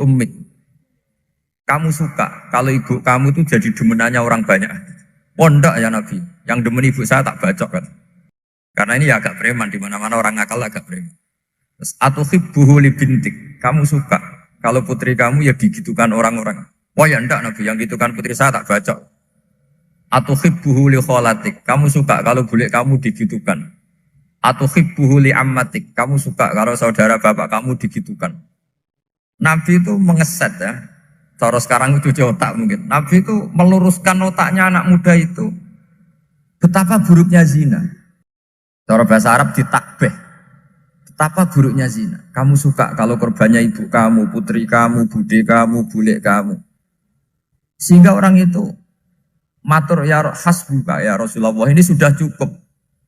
Ummik. Kamu suka kalau ibu kamu itu jadi demenannya orang banyak. Pondok ya Nabi. Yang demen ibu saya tak bacok kan. Karena ini ya agak preman, di mana-mana orang nakal agak preman. Terus atuhibbuhu li bintik. Kamu suka kalau putri kamu ya digitukan orang-orang. Wah ya enggak Nabi, yang gitukan putri saya tak bacok. Atuhibbuhu li kholatik. Kamu suka kalau bule kamu digitukan. Atuhibbuhu li ammatik. Kamu suka kalau saudara bapak kamu digitukan. Nabi itu mengeset ya. Cara sekarang itu cuci otak mungkin. Nabi itu meluruskan otaknya anak muda itu. Betapa buruknya zina. Cara bahasa Arab ditakbih. Betapa buruknya zina. Kamu suka kalau korbannya ibu kamu, putri kamu, bude kamu, bule kamu. Sehingga orang itu matur ya hasbuka ya Rasulullah, ini sudah cukup.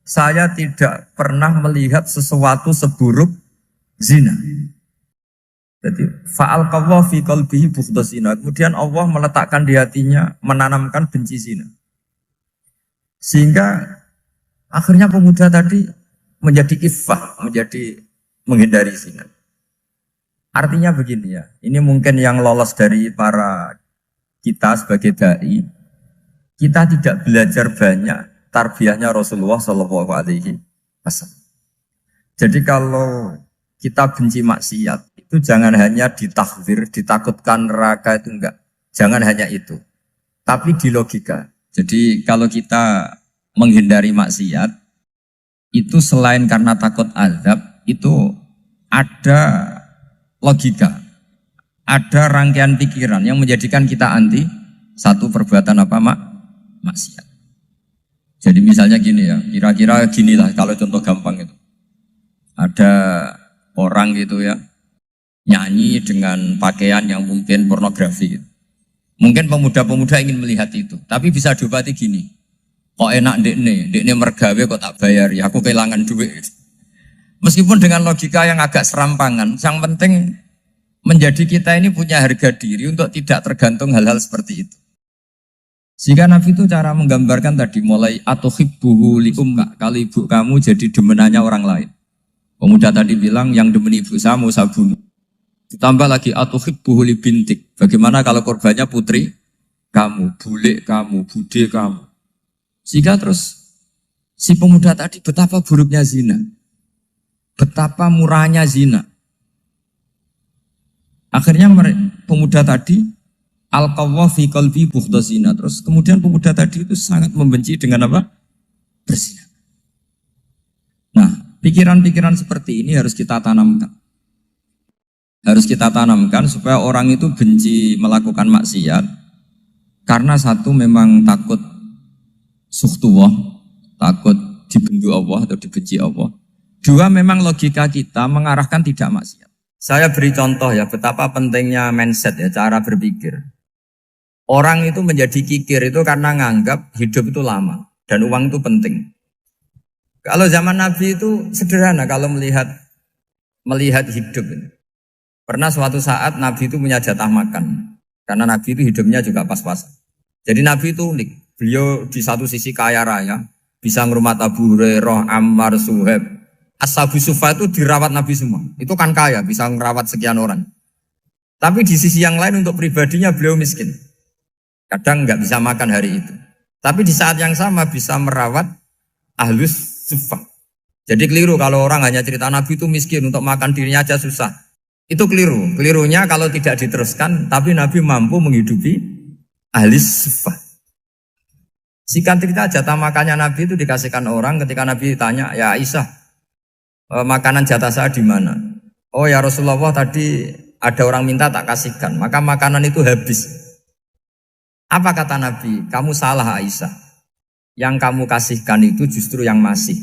Saya tidak pernah melihat sesuatu seburuk zina. Jadi fa'al qawwa fi qalbihi bughdha zina. Kemudian Allah meletakkan di hatinya, menanamkan benci zina. Sehingga akhirnya pemuda tadi menjadi iffah, menjadi menghindari zina. Artinya begini ya, ini mungkin yang lolos dari para kita sebagai dai, kita tidak belajar banyak tarbiyahnya Rasulullah Shallallahu Alaihi Wasallam. Jadi kalau kita benci maksiat, itu jangan hanya ditakhzir, ditakutkan neraka itu enggak. Jangan hanya itu. Tapi di logika. Jadi kalau kita menghindari maksiat, itu selain karena takut azab, itu ada logika. Ada rangkaian pikiran yang menjadikan kita anti satu perbuatan apa maksiat. Jadi misalnya gini ya, kira-kira ginilah kalau contoh gampang itu. Ada orang gitu ya, nyanyi dengan pakaian yang mungkin pornografi gitu. Mungkin pemuda-pemuda ingin melihat itu, tapi bisa diobati gini. Kok enak dekne mergawe kok tak bayar ya, aku kehilangan duit. Meskipun dengan logika yang agak serampangan, yang penting menjadi kita ini punya harga diri untuk tidak tergantung hal-hal seperti itu. Sehingga Nabi itu cara menggambarkan tadi mulai atuhibbuhu li umma, kalau ibu kamu jadi demenannya orang lain. Pemuda tadi bilang yang demen ibu saya mau saya bunuh. Ditambah lagi atuhibbuhu li bintik. Bagaimana kalau korbannya putri kamu, bule kamu, bude kamu. Sehingga terus si pemuda tadi betapa buruknya zina. Betapa murahnya zina. Akhirnya pemuda tadi al-qawwa fi qalbi bughdha zina. Terus kemudian pemuda tadi itu sangat membenci dengan apa? Berzina. Nah, pikiran-pikiran seperti ini harus kita tanamkan. Harus kita tanamkan supaya orang itu benci melakukan maksiat. Karena satu memang takut sukhtuwah, takut dibendu Allah atau dibenci Allah. Dua memang logika kita mengarahkan tidak maksiat. Saya beri contoh ya betapa pentingnya mindset ya, cara berpikir. Orang itu menjadi kikir itu karena nganggap hidup itu lama dan uang itu penting. Kalau zaman Nabi itu sederhana kalau melihat hidup ini. Pernah suatu saat Nabi itu punya jatah makan. Karena Nabi itu hidupnya juga pas-pasan. Jadi Nabi itu unik. Beliau di satu sisi kaya raya. Bisa ngurmat Abu Hurairah, Ammar, Suhaib. Ashabu Sufa itu dirawat Nabi semua. Itu kan kaya, bisa ngerawat sekian orang. Tapi di sisi yang lain untuk pribadinya beliau miskin. Kadang nggak bisa makan hari itu. Tapi di saat yang sama bisa merawat Ahlus Sufa. Jadi keliru kalau orang hanya cerita Nabi itu miskin, untuk makan dirinya aja susah. Itu keliru. Kelirunya kalau tidak diteruskan, tapi Nabi mampu menghidupi Ahlus Sufa. Singkat cerita jatah makannya Nabi itu dikasihkan orang ketika Nabi tanya, ya Aisyah, makanan jatah saya di mana? Oh ya Rasulullah, tadi ada orang minta tak kasihkan, maka makanan itu habis. Apa kata Nabi? Kamu salah Aisyah. Yang kamu kasihkan itu justru yang masih.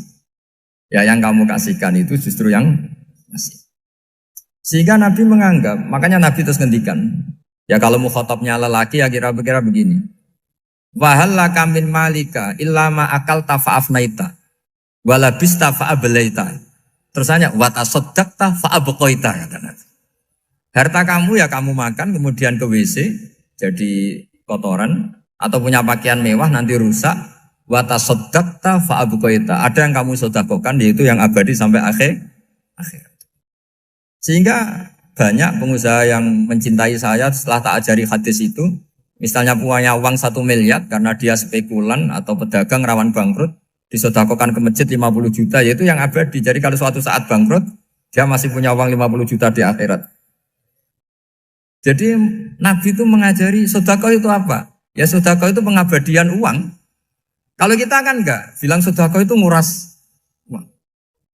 Ya yang kamu kasihkan itu justru yang masih. Sehingga Nabi menganggap, makanya Nabi terus ngendikan. Ya kalau mukhatabnya lelaki ya kira-kira begini. Wahal laka min malika illa ma akalta fa'afnaita walabista fa'ablaita. Terus hanya watasaddaqta fa'abqaita kata Nabi. Harta kamu ya kamu makan kemudian ke WC jadi kotoran atau punya pakaian mewah nanti rusak. Watasaddaqta fa'abqaita. Ada yang kamu sedekahkan yaitu yang abadi sampai akhir. Sehingga banyak pengusaha yang mencintai saya setelah tak ajari hadis itu. Misalnya punya uang 1 miliar karena dia spekulan atau pedagang rawan bangkrut, disedekahkan ke masjid 50 juta, yaitu yang abadi. Jadi kalau suatu saat bangkrut, dia masih punya uang 50 juta di akhirat. Jadi Nabi itu mengajari sedekah itu apa? Ya sedekah itu pengabadian uang. Kalau kita kan enggak, bilang sedekah itu nguras uang.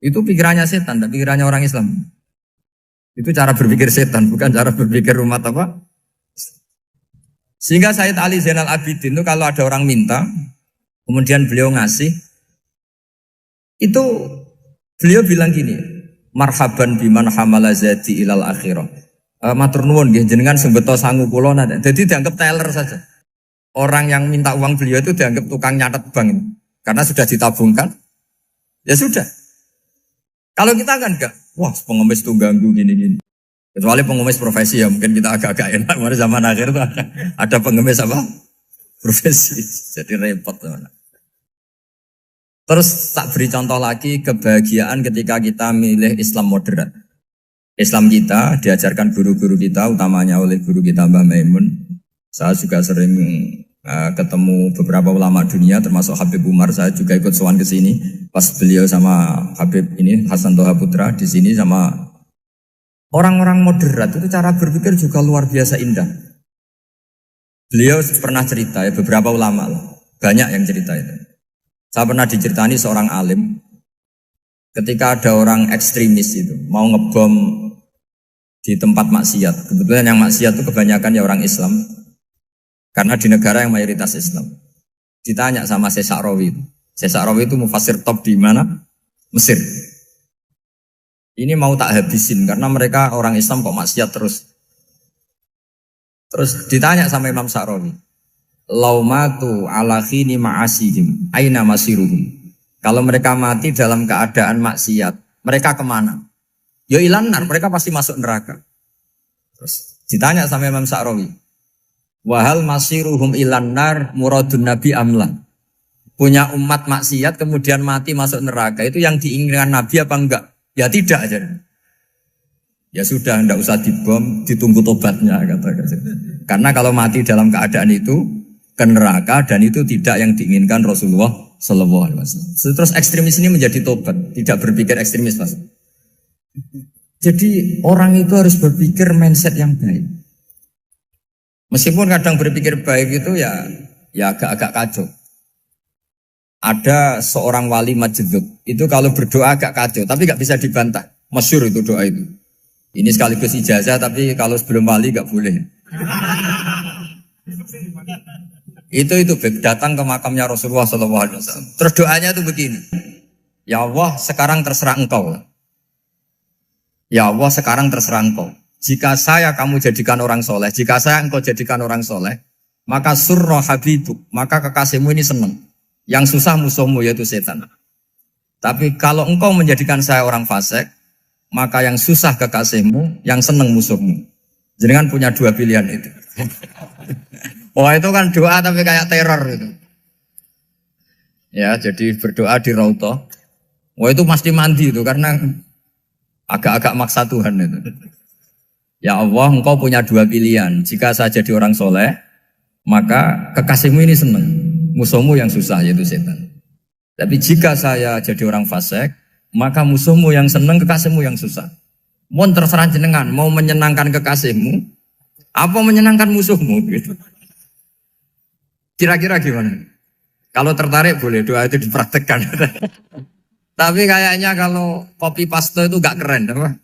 Itu pikirannya setan, dan pikirannya orang Islam. Itu cara berpikir setan, bukan cara berpikir umat apa? Sehingga Sayyid Ali Zainal Abidin itu kalau ada orang minta, kemudian beliau ngasih, itu beliau bilang gini, marhaban biman hamala zati ilal akhirah. Matur nuwun nggih jenengan sing beto sangu kula nate. Jadi dianggap teller saja. Orang yang minta uang beliau itu dianggap tukang nyatet bank. Karena sudah ditabungkan. Ya sudah. Kalau kita kan enggak, wah pengemis tuh ganggu gini-gini. Kecuali pengemis profesi ya mungkin kita agak-agak enak. Pada zaman akhir tuh ada pengemis apa? Profesi. Jadi repot teman. Terus tak beri contoh lagi kebahagiaan ketika kita milih Islam moderat. Islam kita diajarkan guru-guru kita, utamanya oleh guru kita Mbah Maimun. Saya juga sering ketemu beberapa ulama dunia, termasuk Habib Umar. Saya juga ikut sowan ke sini pas beliau sama Habib ini Hasan Toha Putra di sini sama orang-orang moderat. Itu cara berpikir juga luar biasa indah. Beliau pernah cerita ya, beberapa ulama lah, banyak yang cerita itu. Saya pernah diceritani seorang alim ketika ada orang ekstremis itu mau ngebom di tempat maksiat. Kebetulan yang maksiat itu kebanyakan ya orang Islam. Karena di negara yang mayoritas Islam. Ditanya sama Syekh Sa'rawi. Syekh Sa'rawi itu mufassir top di mana? Mesir. Ini mau tak habisin karena mereka orang Islam kok maksiat terus. Terus ditanya sama Imam Sa'rawi. Laumatu ala khini ma'asihim aina masiruhum. Kalau mereka mati dalam keadaan maksiat, mereka kemana? Ya ilan nar, mereka pasti masuk neraka. Terus ditanya sama Imam Sa'rawi, wahal masiruhum ilan nar muradun nabi amla. Punya umat maksiat kemudian mati masuk neraka, itu yang diinginkan Nabi apa enggak? Ya tidak aja. Ya sudah, enggak usah dibom, ditunggu tobatnya kata. Karena kalau mati dalam keadaan itu ke neraka dan itu tidak yang diinginkan Rasulullah Sallallahu Alaihi Wasallam. Terus ekstremis ini menjadi tobat, tidak berpikir ekstremis Mas. Jadi orang itu harus berpikir mindset yang baik. Meskipun kadang berpikir baik itu ya agak-agak kacau. Ada seorang wali Majdzub, itu kalau berdoa agak kacau, tapi gak bisa dibantah. Masyhur itu doa itu. Ini sekaligus ijazah, tapi kalau sebelum wali gak boleh. Itu datang ke makamnya Rasulullah SAW. Terus doanya itu begini. Ya Allah, sekarang terserah engkau. Ya Allah, sekarang terserah engkau. Jika saya kamu jadikan orang soleh, jika saya engkau jadikan orang soleh, maka surra habibuk, maka kekasihmu ini senang. Yang susah musuhmu yaitu setan. Tapi kalau engkau menjadikan saya orang fasik, maka yang susah kekasihmu, yang senang musuhmu. Jadi kan punya dua pilihan itu. Wah itu kan doa tapi kayak teror itu. Ya jadi berdoa di Raudhah. Wah itu mesti mandi itu karena agak-agak maksa Tuhan itu. Ya Allah, engkau punya dua pilihan. Jika saya jadi orang soleh, maka kekasihmu ini senang. Musuhmu yang susah yaitu setan. Tapi jika saya jadi orang fasik, maka musuhmu yang senang, kekasihmu yang susah. Mohon terserah jenengan, mau menyenangkan kekasihmu, apa menyenangkan musuhmu gitu. Kira-kira gimana? Kalau tertarik boleh doa itu dipraktekkan. Tapi kayaknya kalau copy paste itu gak keren, apa?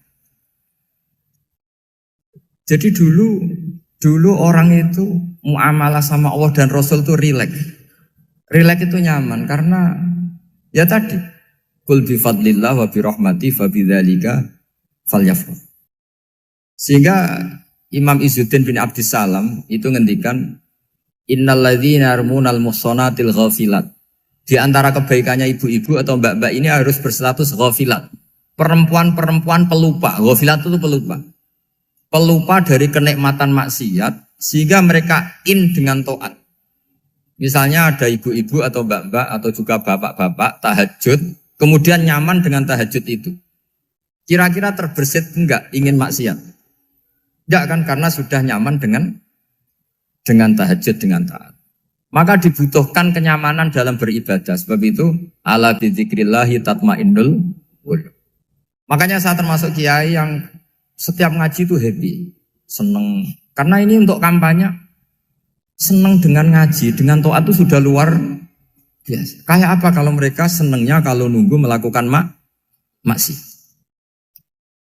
Jadi dulu orang itu muamalah sama Allah dan Rasul itu rileks. Rileks itu nyaman karena ya tadi kul bi fadlillah wa bi rahmati fa bidzalika falyafrah. Sehingga Imam Izzuddin bin Abdissalam itu ngendikan innalladzina yarmunal muhsanatil ghafilat. Di antara kebaikannya ibu-ibu atau mbak-mbak ini harus berstatus ghafilat. Perempuan-perempuan pelupa. Ghafilat itu pelupa. Pelupa dari kenikmatan maksiat sehingga mereka dengan taat. Misalnya ada ibu-ibu atau mbak-mbak atau juga bapak-bapak tahajud, kemudian nyaman dengan tahajud itu. Kira-kira terbersit enggak ingin maksiat? Enggak kan, karena sudah nyaman dengan tahajud, dengan taat. Maka dibutuhkan kenyamanan dalam beribadah. Sebab itu ala bidzikrillahi tatmainnul qulub. Makanya saya termasuk kiai yang setiap ngaji itu happy, seneng. Karena ini untuk kampanye, seneng dengan ngaji, dengan taat itu sudah luar biasa. Kayak apa kalau mereka senengnya kalau nunggu melakukan maksiat.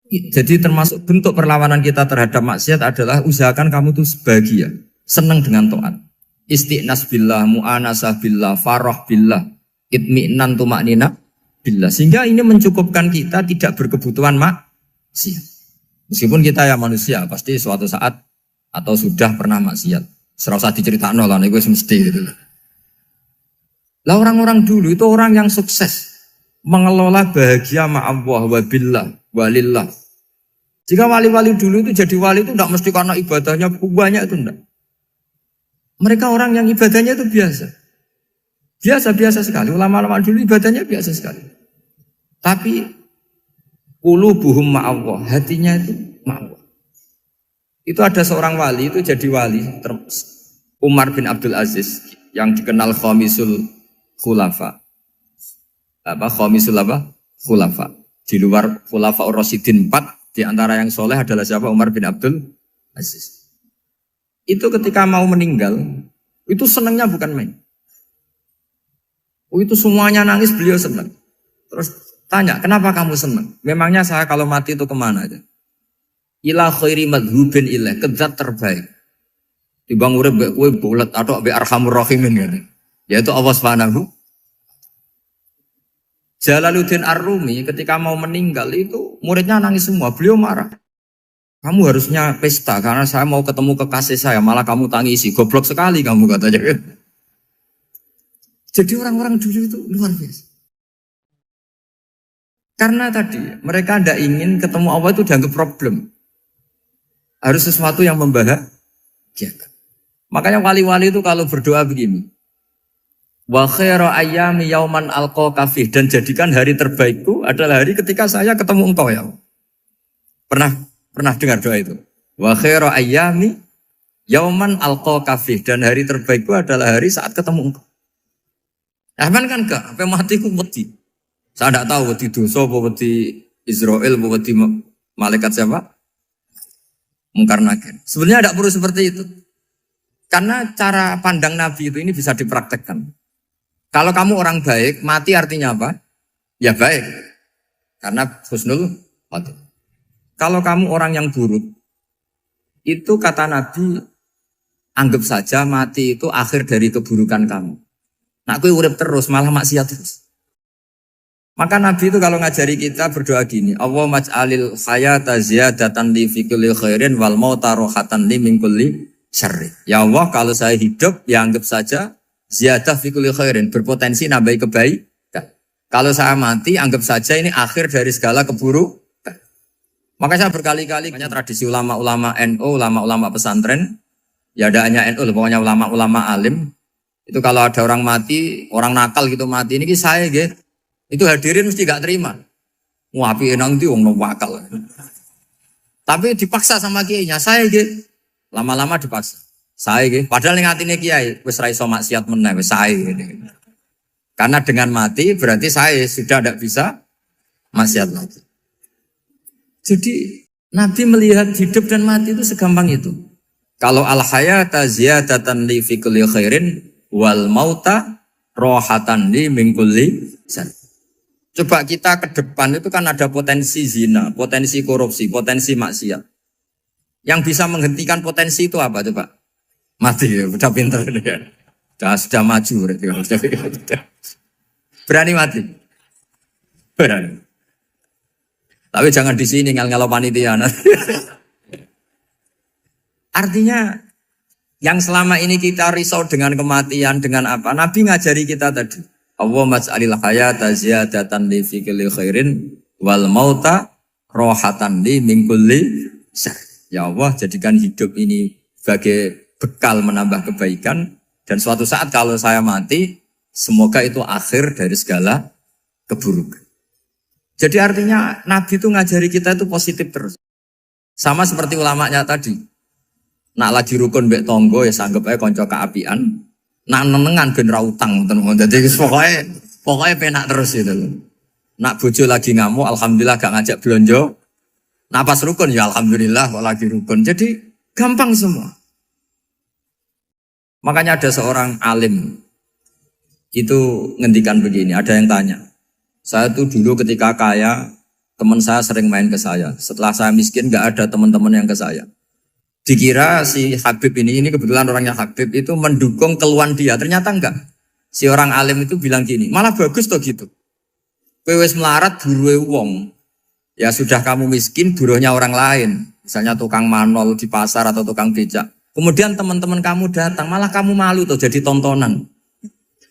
Jadi termasuk bentuk perlawanan kita terhadap maksiat adalah usahakan kamu tuh bahagia, senang dengan taat. Istiqnas billah, mu'anasah billah, farah billah, itmi'nan tumaknina billah. Sehingga ini mencukupkan kita tidak berkebutuhan maksiat. Meskipun kita ya manusia, pasti suatu saat atau sudah pernah maksiat. Serasa diceritakan lah, itu mesti gitu. Lah orang-orang dulu itu orang yang sukses mengelola bahagia ma'allah wa billah walillah. Jika wali-wali dulu itu jadi wali itu tidak mesti karena ibadahnya banyak, itu enggak. Mereka orang yang ibadahnya itu biasa. Biasa-biasa sekali. Ulama-ulama dulu ibadahnya biasa sekali. Tapi qulubuhum ma'allah, hatinya itu ma'allah. Itu ada seorang wali itu jadi wali, Umar bin Abdul Aziz yang dikenal khamisul khulafa. Khamisul khulafa. Di luar khulafa Ar-Rasyidin 4, di antara yang soleh adalah siapa? Umar bin Abdul Aziz. Itu ketika mau meninggal, itu senangnya bukan main. Itu semuanya nangis, beliau senang. Terus tanya, kenapa kamu senang? Memangnya saya kalau mati itu kemana aja? Ila khairi madhubin ilah, ke zat terbaik. Dibang urip mbek kowe bulet atau mbek arhamur rahimin gitu. Yaitu Allah Subhanahu. Jalaluddin Ar-Rumi ketika mau meninggal itu muridnya nangis semua, beliau marah. Kamu harusnya pesta karena saya mau ketemu kekasih saya, malah kamu tangisi, goblok sekali kamu katanya. Jadi orang-orang dulu itu luar biasa. Karena tadi mereka tidak ingin ketemu Allah itu dianggap problem. Harus sesuatu yang membahagiakan. Makanya wali-wali itu kalau berdoa begini. Wa khairu ayyami yauman alqa kafih, dan jadikan hari terbaikku adalah hari ketika saya ketemu engkau ya. Pernah dengar doa itu? Wa khairu ayyami yauman alqa kafih, dan hari terbaikku adalah hari saat ketemu engkau. Aman kan enggak? Sampai mati ku wedi. Saya tidak tahu wedi dosa apa wedi Israel apa wedi malaikat siapa? Mungkar Nakir. Sebenarnya tidak perlu seperti itu. Karena cara pandang Nabi itu ini bisa dipraktekkan. Kalau kamu orang baik, mati artinya apa? Ya baik. Karena husnul khotimah. Kalau kamu orang yang buruk, itu kata Nabi, anggap saja mati itu akhir dari keburukan kamu. Nah, aku urip terus, malah maksiat terus. Maka Nabi itu kalau ngajari kita berdoa gini, Allahumma maj'alil hayata ziyadatan li fi kulli khairin wal mauta rohatan li min kulli syarri. Ya Allah, kalau saya hidup, ya anggap saja ziyadah fi kulli khairin, berpotensi nambahi kebaikan. Kalau saya mati, anggap saja ini akhir dari segala keburukan. Maka saya berkali-kali, tradisi ulama-ulama NU, ulama-ulama pesantren, ya ada hanya NU, pokoknya ulama-ulama alim, itu kalau ada orang mati, orang nakal gitu mati, ini saya gitu, itu hadirin mesti gak terima. Wah, api enang itu wong wakal. Tapi dipaksa sama kiainya, saya gitu. Lama-lama dipaksa. Saya gitu. Padahal yang hatinya kiai, wis ra iso maksiat meneh, wis saya gitu. Karena dengan mati berarti saya sudah tidak bisa maksiat lagi. Jadi Nabi melihat hidup dan mati itu segampang itu. Kalau al-hayata ziyadatan li fi kulli khairin wal mauta rohatan li min kulli syarr. Coba kita ke depan itu kan ada potensi zina, potensi korupsi, potensi maksiat. Yang bisa menghentikan potensi itu apa coba? Mati ya, udah pinter ya. Sudah maju berarti. Berani mati? Berani. Tapi jangan di sini ngel-ngelo panitia. Artinya yang selama ini kita risau dengan kematian, dengan apa? Nabi ngajari kita tadi. Allahumma maj'alil hayata ziyadatan li fi kulli khairin wal mauta rohatan li min kulli syarr. Ya Allah, jadikan hidup ini sebagai bekal menambah kebaikan, dan suatu saat kalau saya mati, semoga itu akhir dari segala keburukan. Jadi artinya Nabi itu ngajari kita itu positif terus. Sama seperti ulamanya tadi. Nak lagi rukun mbek tonggo ya sanggep ae kanca keapian. Nak nenengan ben ra utang ngoten. Dadi pokoknya penak terus itu. Nak bojo lagi ngamuk alhamdulillah gak ngajak blonjo. Nak pas rukun ya alhamdulillah kok lagi rukun. Jadi gampang semua. Makanya ada seorang alim itu ngendikan begini, ada yang tanya. Saya tuh dulu ketika kaya, teman saya sering main ke saya. Setelah saya miskin gak ada teman-teman yang ke saya. Dikira si Habib ini kebetulan orangnya Habib itu mendukung keluhan dia. Ternyata enggak. Si orang alim itu bilang gini, malah bagus toh gitu. Kowe wis melarat buruhe wong. Ya sudah kamu miskin buruhnya orang lain. Misalnya tukang manol di pasar atau tukang becak. Kemudian teman-teman kamu datang, malah kamu malu tuh jadi tontonan.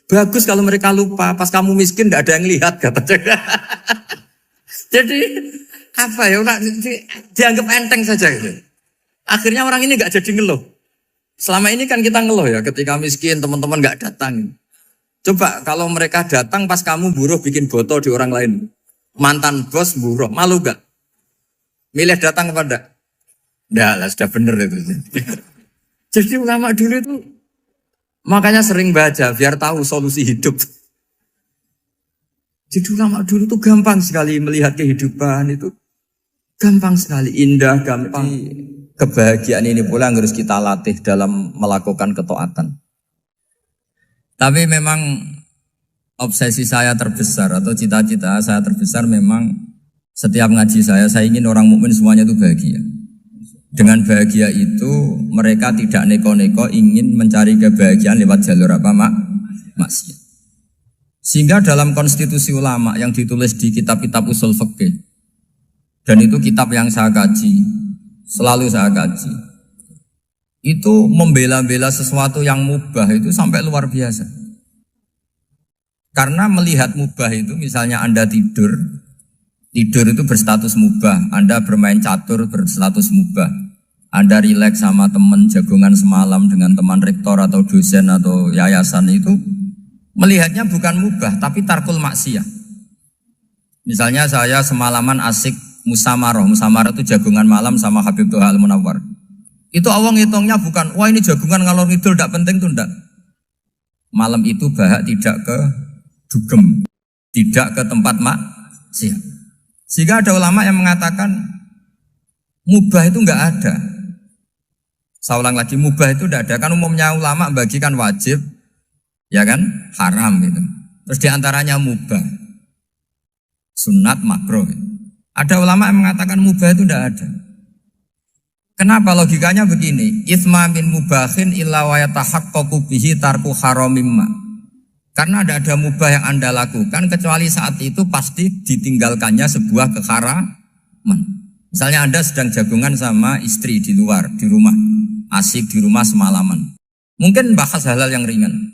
Bagus kalau mereka lupa, pas kamu miskin enggak ada yang lihat katanya. Jadi apa ya, dianggap enteng saja gitu. Akhirnya orang ini gak jadi ngeluh. Selama ini kan kita ngeluh ya, ketika miskin teman-teman gak datang. Coba kalau mereka datang pas kamu buruh bikin botol di orang lain. Mantan bos buruh, malu gak? Milih datang kepada? Nggak lah, sudah bener itu. Jadi ulama dulu itu, makanya sering baca biar tahu solusi hidup. Jadi ulama dulu tuh gampang sekali melihat kehidupan itu. Gampang sekali, indah, gampang. Kebahagiaan ini pula yang harus kita latih dalam melakukan ketaatan. Tapi memang obsesi saya terbesar atau cita-cita saya terbesar memang setiap ngaji saya ingin orang mukmin semuanya itu bahagia. Dengan bahagia itu mereka tidak neko-neko ingin mencari kebahagiaan lewat jalur apa maksiat. Sehingga dalam konstitusi ulama yang ditulis di kitab-kitab usul fikih, dan itu kitab yang saya kaji, selalu saya kaji, itu membela-bela sesuatu yang mubah itu sampai luar biasa. Karena melihat mubah itu, misalnya Anda tidur itu berstatus mubah. Anda bermain catur berstatus mubah. Anda rileks sama teman jagongan semalam dengan teman rektor atau dosen atau yayasan itu, melihatnya bukan mubah tapi tarkul maksiyah. Misalnya saya semalaman asik Musamaroh itu jagungan malam sama Habib Toha Al-Munawwar. Itu awang hitungnya bukan, wah ini jagungan ngalor ngidul tidak penting tuh enggak. Malam itu bahak tidak ke dugem, tidak ke tempat maksiat. Sehingga ada ulama yang mengatakan mubah itu enggak ada. Saya ulang lagi, mubah itu enggak ada. Kan umumnya ulama bagikan wajib, ya kan, haram gitu. Terus diantaranya mubah, sunat, makruh. Ada ulama yang mengatakan mubah itu tidak ada. Kenapa? Logikanya begini, itsma min mubahin illa wa yatahaqqaqu bihi tarku haramimma. Karena tidak ada mubah yang Anda lakukan kecuali saat itu pasti ditinggalkannya sebuah keharaman. Misalnya Anda sedang jagungan sama istri di luar, di rumah, asik di rumah semalaman. Mungkin bahas hal-hal yang ringan.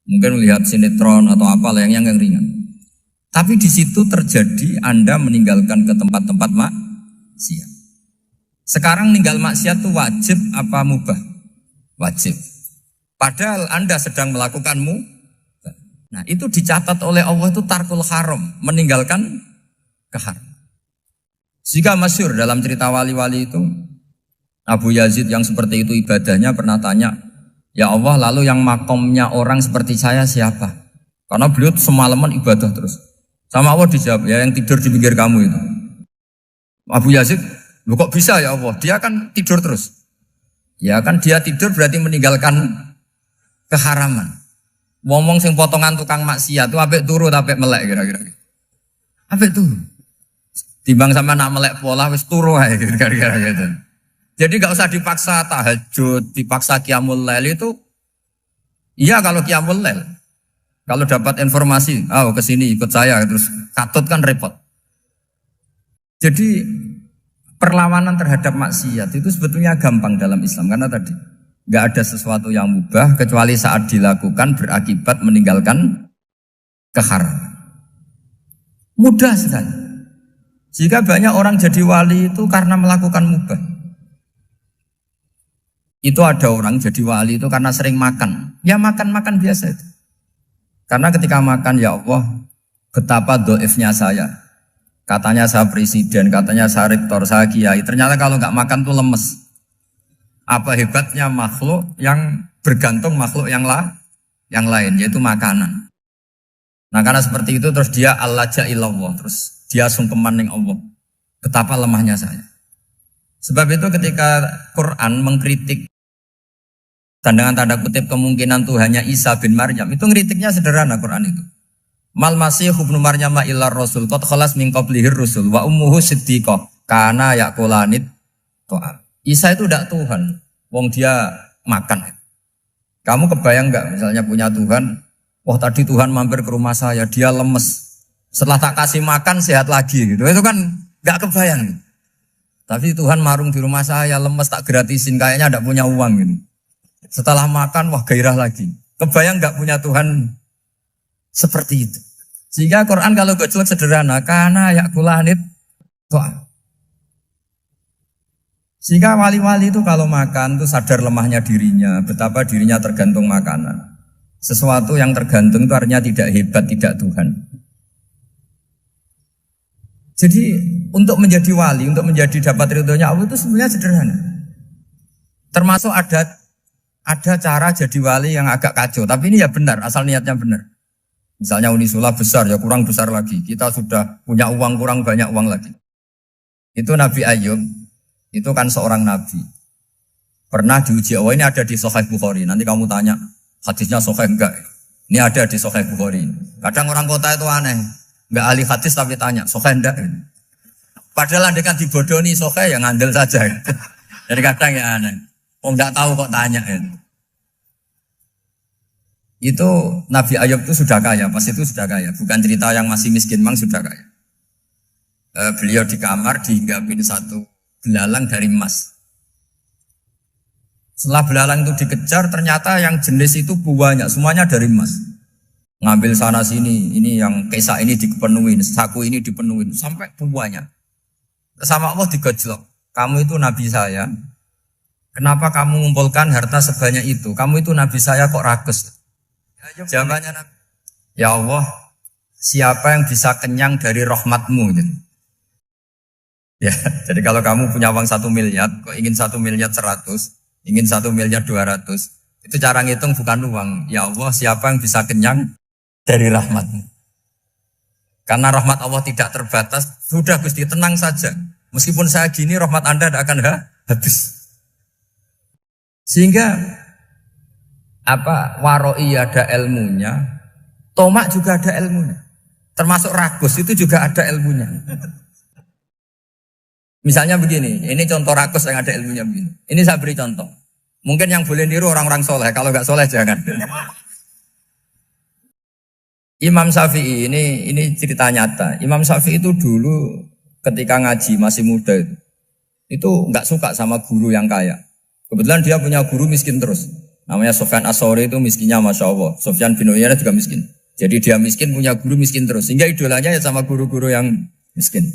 Mungkin melihat sinetron atau apalah yang ringan. Tapi di situ terjadi Anda meninggalkan ke tempat-tempat maksiat. Sekarang ninggal maksiat itu wajib apa mubah? Wajib. Padahal Anda sedang melakukan mubah. Nah itu dicatat oleh Allah itu tarkul haram, meninggalkan keharam. Jika masyhur dalam cerita wali-wali itu, Abu Yazid yang seperti itu ibadahnya pernah tanya, ya Allah lalu yang makomnya orang seperti saya siapa? Karena beliau semalaman ibadah terus. Sama Allah dijawab, ya yang tidur di pinggir kamu itu. Abu Yazid, lu kok bisa ya Allah? Dia kan tidur terus. Ya kan dia tidur berarti meninggalkan keharaman. Ngomong sing potongan tukang maksiat itu apik turu apik melek kira-kira. Apik turu. Timbang sama nak melek pola wis turu ae kira-kira gitu. Jadi enggak usah dipaksa tahajud, dipaksa qiyamul lail itu. Iya kalau qiyamul lail. Kalau dapat informasi, kesini ikut saya, terus katut kan repot. Jadi perlawanan terhadap maksiat itu sebetulnya gampang dalam Islam. Karena tadi, nggak ada sesuatu yang mubah, kecuali saat dilakukan berakibat meninggalkan keharaman. Mudah sekali. Jika banyak orang jadi wali itu karena melakukan mubah. Itu ada orang jadi wali itu karena sering makan. Ya makan-makan biasa itu. Karena ketika makan, ya Allah, betapa doifnya saya. Katanya saya presiden, katanya saya rektor, saya kiai. Ternyata kalau nggak makan tuh lemes. Apa hebatnya makhluk yang bergantung makhluk yang lain, yaitu makanan. Nah karena seperti itu terus dia al-laja-ilallah, terus dia sungkeman ning Allah. Betapa lemahnya saya. Sebab itu ketika Quran mengkritik dan dengan tanda kutip kemungkinan Tuhannya Isa bin Maryam, itu ngeritiknya sederhana Quran itu. Mal masih ibnu Maryam illar rasul qad khalas min qablihir rusul wa ummuhu siddiqah kana yaqulanit to'am. Isa itu tidak Tuhan, wong dia makan. Kamu kebayang nggak misalnya punya Tuhan, wah tadi Tuhan mampir ke rumah saya, dia lemes. Setelah tak kasih makan sehat lagi gitu. Itu kan nggak kebayang. Tapi Tuhan marung di rumah saya, lemes tak gratisin, kayaknya tidak punya uang gitu. Setelah makan, wah gairah lagi. Kebayang nggak punya Tuhan seperti itu. Sehingga Quran kalau gojlok sederhana, karena yakulanit to'am. Sehingga wali-wali itu kalau makan itu sadar lemahnya dirinya, betapa dirinya tergantung makanan. Sesuatu yang tergantung itu artinya tidak hebat, tidak Tuhan. Jadi untuk menjadi wali, untuk menjadi dapat ridhonya Allah itu sebenarnya sederhana. Termasuk ada cara jadi wali yang agak kacau, tapi ini ya benar, asal niatnya benar. Misalnya Unisula besar, ya kurang besar lagi. Kita sudah punya uang, kurang banyak uang lagi. Itu Nabi Ayub, itu kan seorang nabi. Pernah diuji, oh ini ada di Sahih Bukhari. Nanti kamu tanya, hadisnya Sahih enggak? Ini ada di Sahih Bukhari. Kadang orang kota itu aneh. Enggak ahli hadis tapi tanya, Sahih enggak? Padahal andekan dibodohi Sahih, ya ngandel saja. Jadi kadang ya aneh. Oh enggak tahu kok tanya. Itu Nabi Ayub itu sudah kaya, pas itu sudah kaya. Bukan cerita yang masih miskin, memang sudah kaya. Beliau di kamar dihinggapin satu belalang dari emas. Setelah belalang itu dikejar, ternyata yang jenis itu banyak, semuanya dari emas. Ngambil sana sini, ini yang kesak ini dipenuhin, saku ini dipenuhin, sampai banyak. Sama Allah digojlok. Kamu itu Nabi saya, kenapa kamu mengumpulkan harta sebanyak itu? Kamu itu Nabi saya kok rakus? Jawabannya Nabi, ya Allah, siapa yang bisa kenyang dari rahmatmu? Ya, jadi kalau kamu punya uang 1 miliar, kok ingin 1 miliar 100, ingin 1 miliar 200, itu cara ngitung bukan uang. Ya Allah, siapa yang bisa kenyang dari rahmatmu? Karena rahmat Allah tidak terbatas, sudah Gusti tenang saja. Meskipun saya gini, rahmat Anda tidak akan habis. Sehingga waroi ada ilmunya, tomak juga ada ilmunya. Termasuk ragus itu juga ada ilmunya. Misalnya begini, ini contoh rakus yang ada ilmunya begini. Ini saya beri contoh. Mungkin yang boleh niru orang-orang soleh, kalau nggak soleh jangan. Imam Syafi'i ini cerita nyata. Imam Syafi'i itu dulu ketika ngaji masih muda itu nggak suka sama guru yang kaya. Kebetulan dia punya guru miskin terus. Namanya Sufyan As-Tsauri, itu miskinnya Masya Allah. Sufyan bin Uyainah juga miskin. Jadi dia miskin, punya guru miskin terus. Sehingga idolanya ya sama guru-guru yang miskin.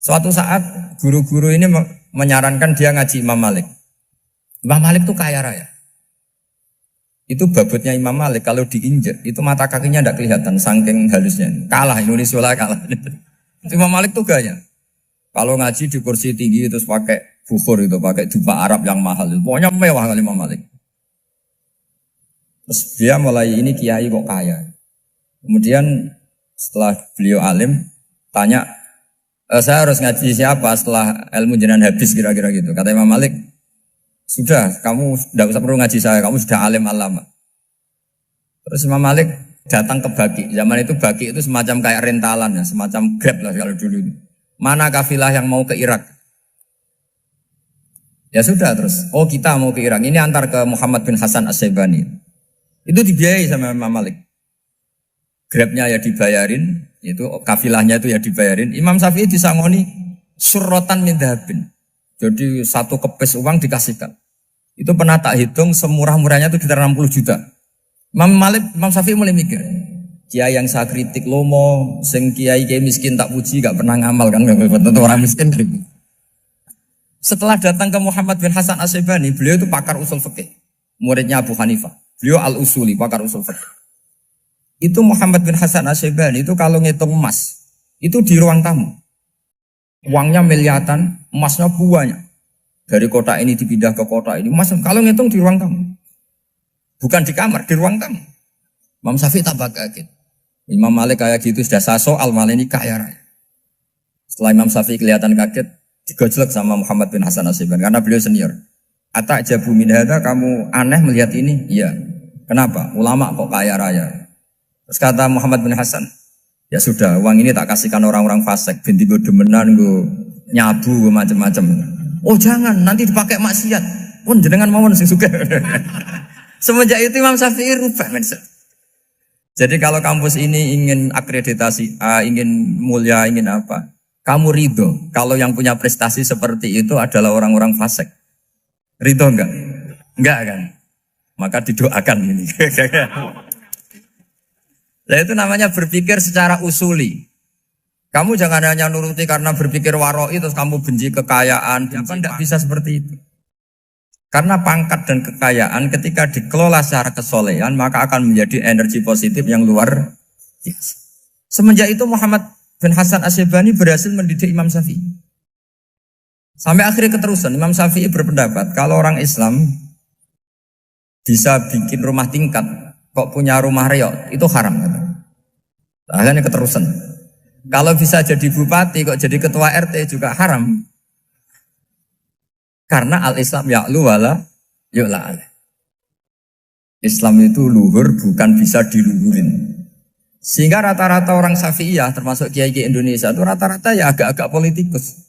Suatu saat guru-guru ini menyarankan dia ngaji Imam Malik. Imam Malik itu kaya raya. Itu babutnya Imam Malik kalau diinjek itu mata kakinya tidak kelihatan saking halusnya. Kalah Indonesia kalah. Imam Malik tuh gaya. Kalau ngaji di kursi tinggi terus pakai bukhur itu, pakai jubah Arab yang mahal. Pokoknya mewah kali Imam Malik. Terus dia mulai ini kiai kok kaya. Kemudian setelah beliau alim tanya, saya harus ngaji siapa setelah ilmu jenengan habis kira-kira gitu. Kata Imam Malik, sudah kamu tidak usah perlu ngaji saya, kamu sudah alim alama. Terus Imam Malik datang ke Baki. Zaman itu Baki itu semacam kayak rentalan ya, semacam Grab lah kalau dulu. Mana kafilah yang mau ke Irak? Ya sudah terus. Oh kita mau ke Irak. Ini antar ke Muhammad bin Hasan As-Syaibani. Itu dibiayai sama Imam Malik. Grabnya ya dibayarin, itu kafilahnya itu ya dibayarin. Imam Syafi'i disangoni surrotan min dhahabin. Jadi satu kepes uang dikasihkan. Itu pernah tak hitung semurah-murahnya itu sekitar 60 juta. Imam Syafi'i mulai mikir, kiai yang saya kritik lomo, sing kiai miskin tak puji, gak pernah ngamal kan, tentu orang miskin. Setelah datang ke Muhammad bin Hasan As-Syaibani, beliau itu pakar usul fikih, muridnya Abu Hanifah. Beliau al-usuli, pakar usul fikih. Itu Muhammad bin Hasan As-Syaibani itu kalau ngitung emas, itu di ruang tamu. Uangnya miliaran, emasnya banyak. Dari kota ini dipindah ke kota ini. Emas kalau ngitung di ruang tamu. Bukan di kamar, di ruang tamu. Imam Syafi'i tambah kaget. Imam Malik kayak gitu sudah soal malah ini kaya raya. Setelah Imam Syafi'i kelihatan kaget, digojlok sama Muhammad bin Hasan Asyibani karena beliau senior. Atak jabu min hadza, kamu aneh melihat ini? Iya. Kenapa? Ulama kok kaya raya. Terus kata Muhammad bin Hasan, ya sudah, uang ini tak kasihkan orang-orang fasik, binti gue demenan, gue nyabu, macam-macam. Oh jangan, nanti dipakai maksiat. Pun jenengan mawon sing suka. Semenjak itu Imam Syafi'i rubah mindset. Jadi kalau kampus ini ingin akreditasi A, ingin mulia, ingin apa, kamu ridho kalau yang punya prestasi seperti itu adalah orang-orang fasik. Ridho enggak? Enggak kan? Maka didoakan ini. Nah itu namanya berpikir secara usuli. Kamu jangan hanya nuruti karena berpikir waroi terus kamu benci kekayaan. Bukan, tidak bisa seperti itu. Karena pangkat dan kekayaan ketika dikelola secara kesolehan maka akan menjadi energi positif yang luar biasa. Semenjak itu Muhammad bin Hasan Asyibani berhasil mendidik Imam Syafi'i. Sampai akhirnya keterusan Imam Syafi'i berpendapat kalau orang Islam bisa bikin rumah tingkat kok punya rumah reot, itu haram. Akhirnya keterusan. Kalau bisa jadi bupati, kok jadi ketua RT juga haram. Karena al-Islam ya'lu wala yu'la alaih. Islam itu luhur, bukan bisa diluhurin. Sehingga rata-rata orang Syafi'iyah, termasuk kiai-kiai Indonesia, itu rata-rata ya agak-agak politikus.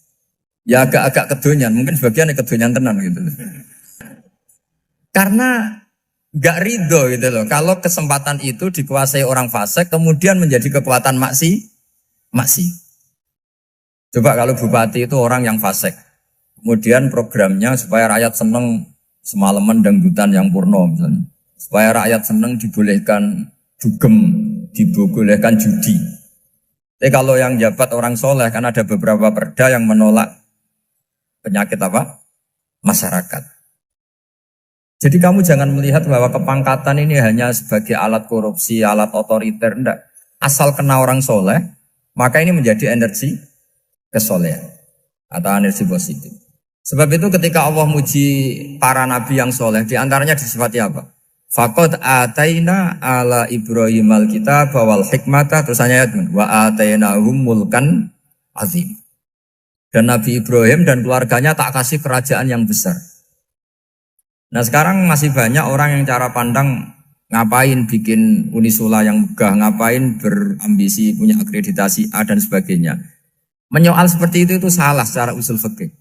Ya agak-agak kedonyan, mungkin sebagian kedonyan tenan gitu. Karena gak ridho gitu loh. Kalau kesempatan itu dikuasai orang fasik, kemudian menjadi kekuatan maksi. Coba kalau bupati itu orang yang fasik, kemudian programnya supaya rakyat seneng semalaman dangdutan yang purno misalnya, supaya rakyat seneng dibolehkan dugem, dibolehkan judi. Tapi kalau yang jabat orang soleh, kan ada beberapa perda yang menolak penyakit apa? Masyarakat. Jadi kamu jangan melihat bahwa kepangkatan ini hanya sebagai alat korupsi, alat otoriter, enggak. Asal kena orang soleh, maka ini menjadi energi kesolehan atau energi positif. Sebab itu ketika Allah muji para nabi yang soleh, diantaranya disifati apa? Faqad ataina ala Ibrahim al-kitab wal hikmata, terusannya wa atainahum mulkan azim. Dan Nabi Ibrahim dan keluarganya tak kasih kerajaan yang besar. Nah sekarang masih banyak orang yang cara pandang ngapain bikin Unisula yang megah, ngapain berambisi punya akreditasi A dan sebagainya. Menyoal seperti itu salah secara usul fikih.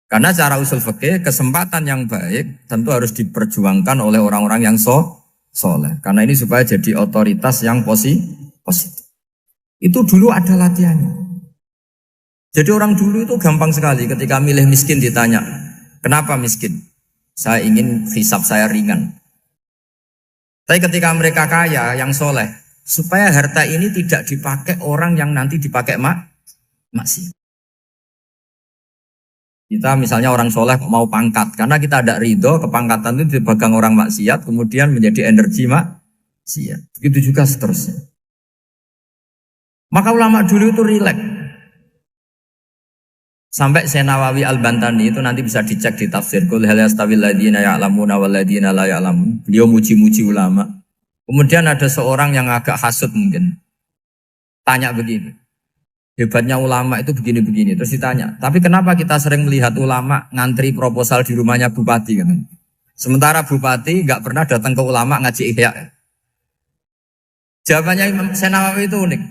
Karena secara usul fikih kesempatan yang baik tentu harus diperjuangkan oleh orang-orang yang soleh. Karena ini supaya jadi otoritas yang positif. Itu dulu ada latihannya. Jadi orang dulu itu gampang sekali ketika milih miskin ditanya, kenapa miskin? Saya ingin hisab saya ringan. Tapi ketika mereka kaya, yang soleh, supaya harta ini tidak dipakai orang yang nanti dipakai maksiat. Kita misalnya orang soleh mau pangkat, karena kita ada ridho, kepangkatan itu dipegang orang maksiat, kemudian menjadi energi maksiat. Begitu juga seterusnya. Maka ulama dulu itu rileks. Sampai Nawawi Al-Bantani itu nanti bisa dicek di tafsir. Qul hal yastawil ladzina ya'lamuna wal ladzina la ya'lamun. Beliau muji-muji ulama. Kemudian ada seorang yang agak hasut mungkin. Tanya begini. Hebatnya ulama itu begini-begini. Terus ditanya, tapi kenapa kita sering melihat ulama ngantri proposal di rumahnya bupati kan? Sementara bupati enggak pernah datang ke ulama ngaji ihya. Jawabannya Imam Nawawi itu unik.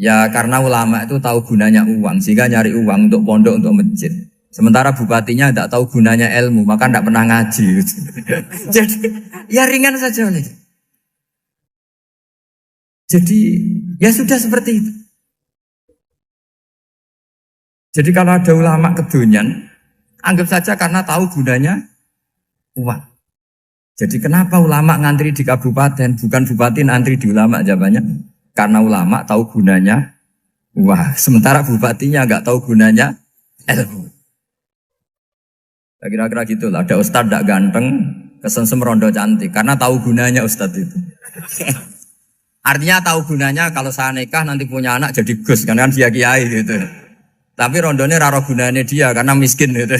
Ya karena ulama itu tahu gunanya uang, sehingga nyari uang untuk pondok, untuk masjid. Sementara bupatinya tidak tahu gunanya ilmu, maka tidak pernah ngaji. Jadi ya ringan saja. Jadi ya sudah seperti itu. Jadi kalau ada ulama kedonyan, anggap saja karena tahu gunanya uang. Jadi kenapa ulama ngantri di kabupaten, bukan bupati ngantri di ulama? Jawabannya karena ulama tahu gunanya uang, sementara bupatinya nggak tahu gunanya ilmu. Kira-kira gitulah. Ada ustadz tidak ganteng, kesensem rondo cantik, karena tahu gunanya ustadz itu. Artinya tahu gunanya kalau saya nikah nanti punya anak jadi gus, karena dia kiai gitu. Tapi rondone raro gunanya dia karena miskin gitu.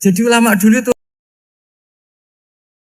Jadi ulama dulu itu